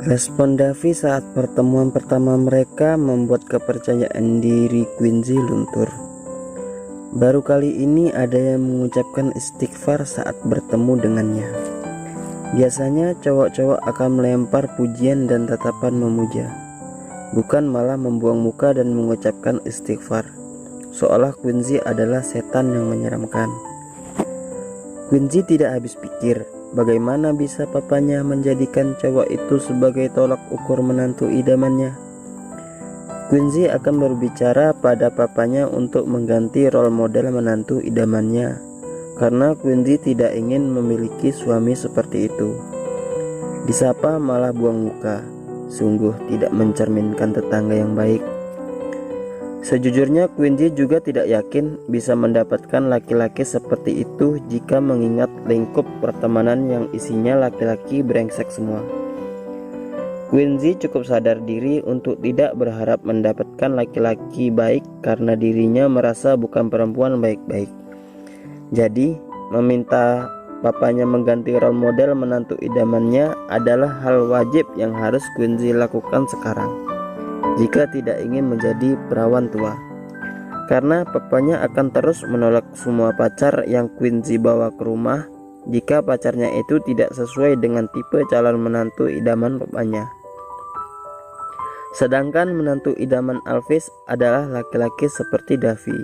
Respon Davi saat pertemuan pertama mereka membuat kepercayaan diri Quincy luntur. Baru kali ini ada yang mengucapkan istighfar saat bertemu dengannya. Biasanya cowok-cowok akan melempar pujian dan tatapan memuja, bukan malah membuang muka dan mengucapkan istighfar, seolah Quincy adalah setan yang menyeramkan. Quincy tidak habis pikir, bagaimana bisa papanya menjadikan cowok itu sebagai tolak ukur menantu idamannya. Quincy akan berbicara pada papanya untuk mengganti role model menantu idamannya, karena Quincy tidak ingin memiliki suami seperti itu. Disapa malah buang muka, sungguh tidak mencerminkan tetangga yang baik. Sejujurnya Quincy juga tidak yakin bisa mendapatkan laki-laki seperti itu jika mengingat lingkup pertemanan yang isinya laki-laki brengsek semua. Quincy cukup sadar diri untuk tidak berharap mendapatkan laki-laki baik karena dirinya merasa bukan perempuan baik-baik. Jadi, meminta papanya mengganti role model menantu idamannya adalah hal wajib yang harus Quincy lakukan sekarang jika tidak ingin menjadi perawan tua, karena papanya akan terus menolak semua pacar yang Quincy bawa ke rumah jika pacarnya itu tidak sesuai dengan tipe calon menantu idaman papanya. Sedangkan menantu idaman Alvis adalah laki-laki seperti Davi.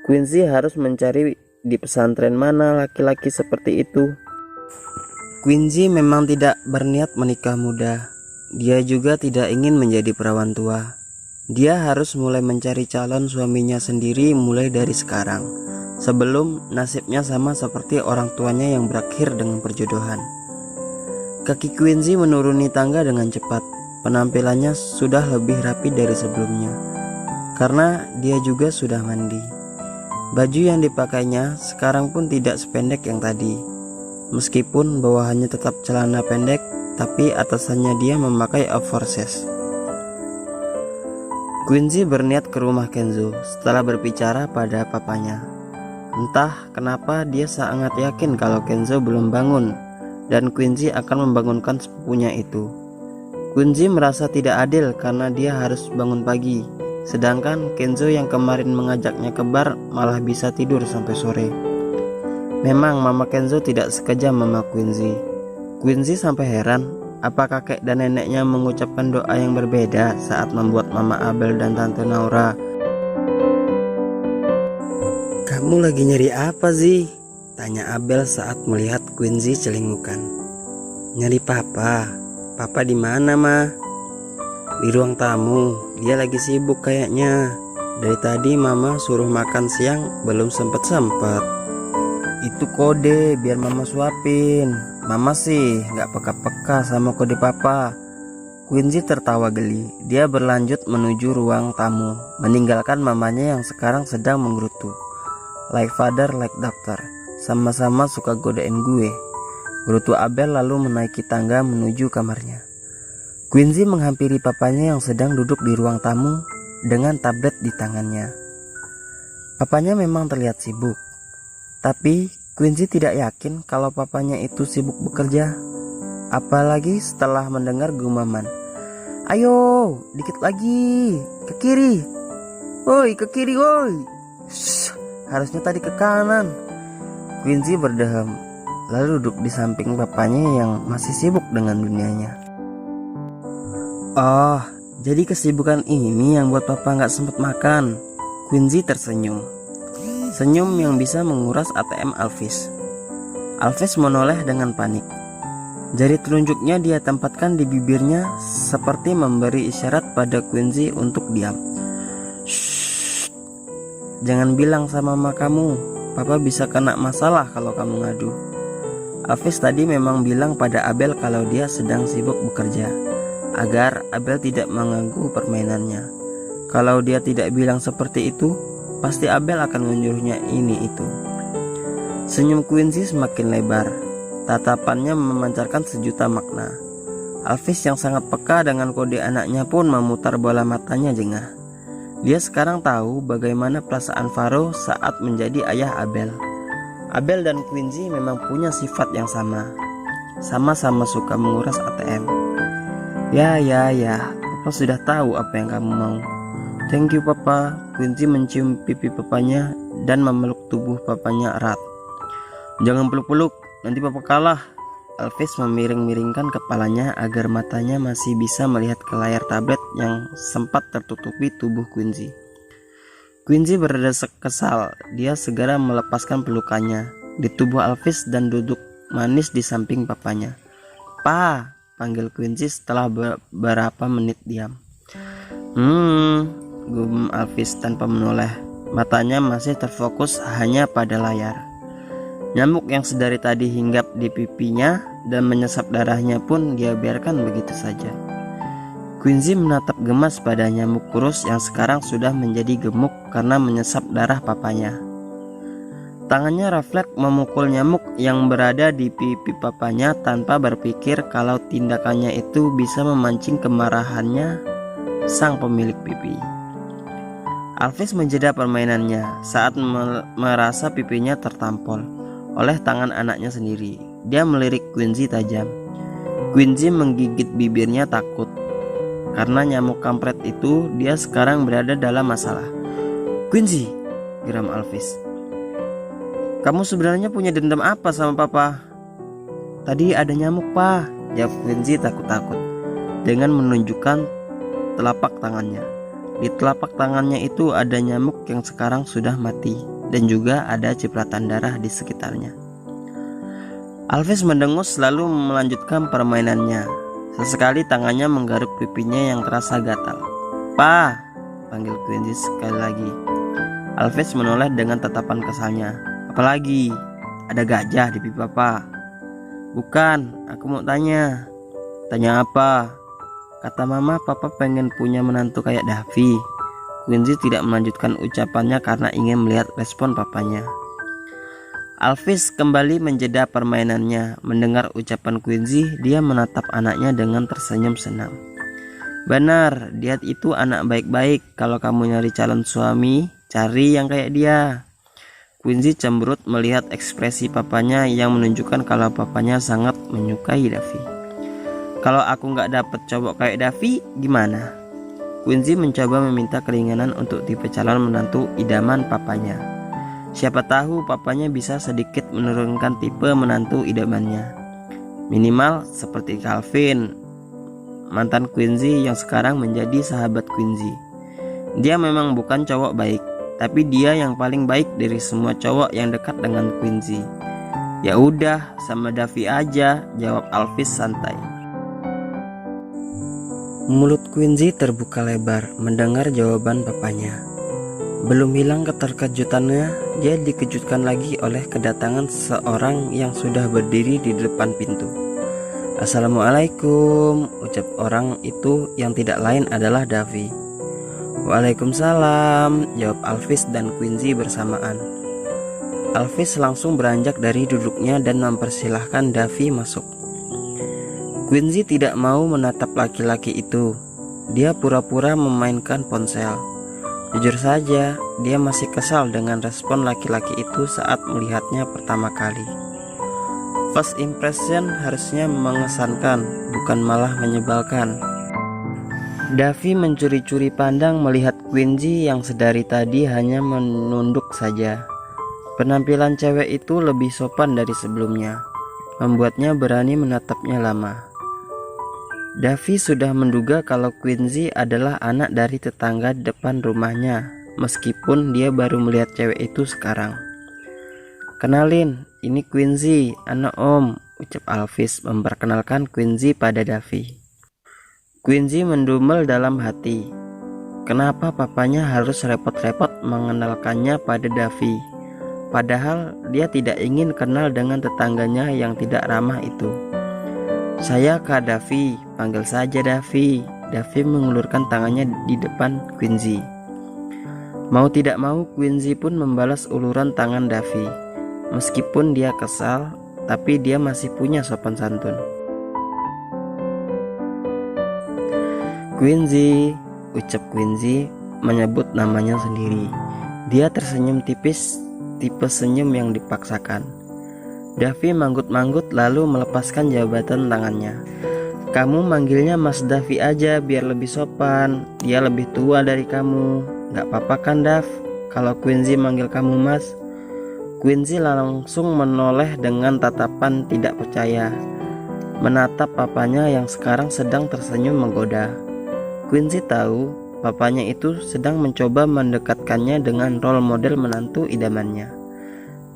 Quincy harus mencari di pesantren mana laki-laki seperti itu. Quincy memang tidak berniat menikah muda. Dia juga tidak ingin menjadi perawan tua. Dia harus mulai mencari calon suaminya sendiri mulai dari sekarang, sebelum nasibnya sama seperti orang tuanya yang berakhir dengan perjodohan. Kaki Quincy menuruni tangga dengan cepat. Penampilannya sudah lebih rapi dari sebelumnya, karena dia juga sudah mandi. Baju yang dipakainya sekarang pun tidak sependek yang tadi. Meskipun bawahannya tetap celana pendek, tapi atasannya dia memakai oversize. Quincy berniat ke rumah Kenzo setelah berbicara pada papanya. Entah kenapa dia sangat yakin kalau Kenzo belum bangun dan Quincy akan membangunkan sepupunya itu. Quincy merasa tidak adil karena dia harus bangun pagi, sedangkan Kenzo yang kemarin mengajaknya ke bar malah bisa tidur sampai sore. Memang mama Kenzo tidak sekejam mama Quincy. Quincy sampai heran, apa kakek dan neneknya mengucapkan doa yang berbeda saat membuat mama Abel dan tante Naura. "Kamu lagi nyari apa sih?" tanya Abel saat melihat Quincy celingukan. "Nyari papa." "Papa di mana, Ma?" "Di ruang tamu. Dia lagi sibuk kayaknya. Dari tadi mama suruh makan siang belum sempet-sempet." "Itu kode biar mama suapin. Mama sih gak peka-peka sama kode papa." Quincy tertawa geli. Dia berlanjut menuju ruang tamu, meninggalkan mamanya yang sekarang sedang menggerutu. "Like father, like doctor. Sama-sama suka godain gue." Gerutu Abel lalu menaiki tangga menuju kamarnya. Quincy menghampiri papanya yang sedang duduk di ruang tamu dengan tablet di tangannya. Papanya memang terlihat sibuk, tapi Quincy tidak yakin kalau papanya itu sibuk bekerja. Apalagi setelah mendengar gumaman, "Ayo, dikit lagi, ke kiri. Woi, ke kiri woi. Harusnya tadi ke kanan." Quincy berdehem, lalu duduk di samping papanya yang masih sibuk dengan dunianya. "Oh, jadi kesibukan ini yang buat papa gak sempet makan." Quincy tersenyum. Senyum yang bisa menguras ATM Alvis. Alvis menoleh dengan panik. Jari telunjuknya dia tempatkan di bibirnya seperti memberi isyarat pada Quincy untuk diam. "Shh, jangan bilang sama mama kamu. Papa bisa kena masalah kalau kamu ngadu." Alvis tadi memang bilang pada Abel kalau dia sedang sibuk bekerja, agar Abel tidak mengganggu permainannya. Kalau dia tidak bilang seperti itu, pasti Abel akan menyuruhnya ini itu. Senyum Quincy semakin lebar. Tatapannya memancarkan sejuta makna. Alvis yang sangat peka dengan kode anaknya pun memutar bola matanya jengah. Dia sekarang tahu bagaimana perasaan Faro saat menjadi ayah Abel. Abel dan Quincy memang punya sifat yang sama. Sama-sama suka menguras ATM. Ya, Papa sudah tahu apa yang kamu mau. Thank you, Papa. Quincy mencium pipi papanya dan memeluk tubuh papanya erat. Jangan peluk-peluk, nanti Papa kalah. Alvis memiring-miringkan kepalanya agar matanya masih bisa melihat ke layar tablet yang sempat tertutupi tubuh Quincy. Quincy berada kesal. Dia segera melepaskan pelukannya di tubuh Alvis dan duduk manis di samping papanya. Pa, panggil Quincy setelah beberapa menit diam. Gumam Alvis tanpa menoleh. Matanya masih terfokus hanya pada layar. Nyamuk yang sedari tadi hinggap di pipinya dan menyesap darahnya pun dia biarkan begitu saja. Quincy menatap gemas pada nyamuk kurus yang sekarang sudah menjadi gemuk karena menyesap darah papanya. Tangannya refleks memukul nyamuk yang berada di pipi papanya tanpa berpikir kalau tindakannya itu bisa memancing kemarahannya sang pemilik pipi. Alvis menjeda permainannya saat merasa pipinya tertampol oleh tangan anaknya sendiri. Dia melirik Quincy tajam. Quincy menggigit bibirnya takut. Karena nyamuk kampret itu, dia sekarang berada dalam masalah. Quincy, geram Alvis. Kamu sebenarnya punya dendam apa sama Papa? Tadi ada nyamuk, Pa, jawab Quincy takut-takut dengan menunjukkan telapak tangannya. Di telapak tangannya itu ada nyamuk yang sekarang sudah mati. Dan juga ada cipratan darah di sekitarnya. Alvis mendengus lalu melanjutkan permainannya. Sesekali tangannya menggaruk pipinya yang terasa gatal. Pa, panggil Quincy sekali lagi. Alvis menoleh dengan tatapan kesalnya. Apalagi? Ada gajah di pipi Papa? Bukan, aku mau tanya. Tanya apa? Kata Mama, Papa pengen punya menantu kayak Davi. Quincy tidak melanjutkan ucapannya karena ingin melihat respon papanya. Alvis kembali menjeda permainannya. Mendengar ucapan Quincy, dia menatap anaknya dengan tersenyum senang. Benar, dia itu anak baik-baik. Kalau kamu nyari calon suami, cari yang kayak dia. Quincy cemberut melihat ekspresi papanya yang menunjukkan kalau papanya sangat menyukai Davi. Kalau aku nggak dapet cowok kayak Davi, gimana? Quincy mencoba meminta keringanan untuk tipe calon menantu idaman papanya. Siapa tahu papanya bisa sedikit menurunkan tipe menantu idamannya. Minimal seperti Calvin, mantan Quincy yang sekarang menjadi sahabat Quincy. Dia memang bukan cowok baik, tapi dia yang paling baik dari semua cowok yang dekat dengan Quincy. Ya udah, sama Davi aja, jawab Alvis santai. Mulut Quincy terbuka lebar mendengar jawaban papanya. Belum hilang keterkejutannya, dia dikejutkan lagi oleh kedatangan seorang yang sudah berdiri di depan pintu. Assalamualaikum, ucap orang itu yang tidak lain adalah Davi. Waalaikumsalam, jawab Alvis dan Quincy bersamaan. Alvis langsung beranjak dari duduknya dan mempersilahkan Davi masuk. Quincy tidak mau menatap laki-laki itu. Dia pura-pura memainkan ponsel. Jujur saja, dia masih kesal dengan respon laki-laki itu saat melihatnya pertama kali. First impression harusnya mengesankan, bukan malah menyebalkan. Davi mencuri-curi pandang melihat Quincy yang sedari tadi hanya menunduk saja. Penampilan cewek itu lebih sopan dari sebelumnya, membuatnya berani menatapnya lama. Davi sudah menduga kalau Quincy adalah anak dari tetangga depan rumahnya, meskipun dia baru melihat cewek itu sekarang. Kenalin, ini Quincy, anak Om, ucap Alvis memperkenalkan Quincy pada Davi. Quincy mendumel dalam hati. Kenapa papanya harus repot-repot mengenalkannya pada Davi? Padahal dia tidak ingin kenal dengan tetangganya yang tidak ramah itu. Saya Kak Davi, panggil saja Davi. Davi mengulurkan tangannya di depan Quincy. Mau tidak mau, Quincy pun membalas uluran tangan Davi. Meskipun dia kesal, tapi dia masih punya sopan santun. Quincy, ucap Quincy menyebut namanya sendiri. Dia tersenyum tipis, tipe senyum yang dipaksakan. Davi manggut-manggut lalu melepaskan jabatan tangannya. Kamu manggilnya Mas Davi aja biar lebih sopan. Dia lebih tua dari kamu. Gak apa-apa kan Dav kalau Quincy manggil kamu Mas? Quincy langsung menoleh dengan tatapan tidak percaya, menatap papanya yang sekarang sedang tersenyum menggoda. Quincy tahu papanya itu sedang mencoba mendekatkannya dengan role model menantu idamannya.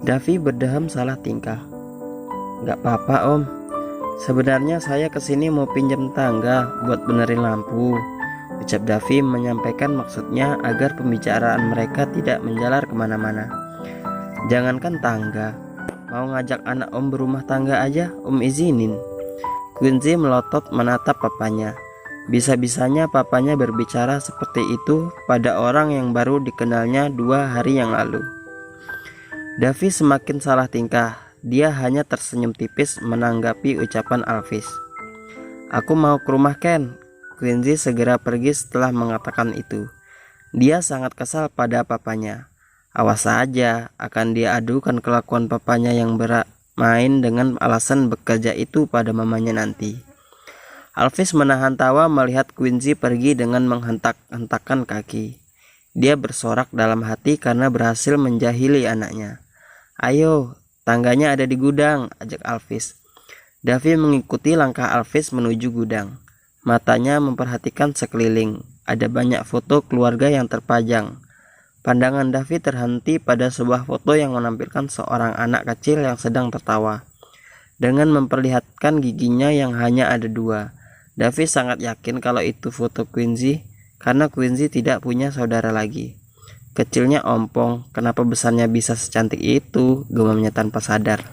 Davi berdeham salah tingkah. Gak apa-apa om, sebenarnya saya kesini mau pinjam tangga buat benerin lampu, ucap Davi menyampaikan maksudnya agar pembicaraan mereka tidak menjalar kemana-mana. Jangankan tangga, mau ngajak anak om berumah tangga aja om izinin. Quincy melotot menatap papanya. Bisa-bisanya papanya berbicara seperti itu pada orang yang baru dikenalnya 2 hari yang lalu. Davi semakin salah tingkah. Dia hanya tersenyum tipis menanggapi ucapan Alvis. Aku mau ke rumah Ken. Quincy segera pergi setelah mengatakan itu. Dia sangat kesal pada papanya. Awas saja akan dia adukan kelakuan papanya yang bermain dengan alasan bekerja itu pada mamanya nanti. Alvis menahan tawa melihat Quincy pergi dengan menghentak-hentakan kaki. Dia bersorak dalam hati karena berhasil menjahili anaknya. Ayo, tangganya ada di gudang, ajak Alvis. Davi mengikuti langkah Alvis menuju gudang. Matanya memperhatikan sekeliling. Ada banyak foto keluarga yang terpajang. Pandangan Davi terhenti pada sebuah foto yang menampilkan seorang anak kecil yang sedang tertawa. Dengan memperlihatkan giginya yang hanya ada 2. Davi sangat yakin kalau itu foto Quincy, karena Quincy tidak punya saudara lagi. Kecilnya ompong, kenapa besarnya bisa secantik itu, gumamnya tanpa sadar.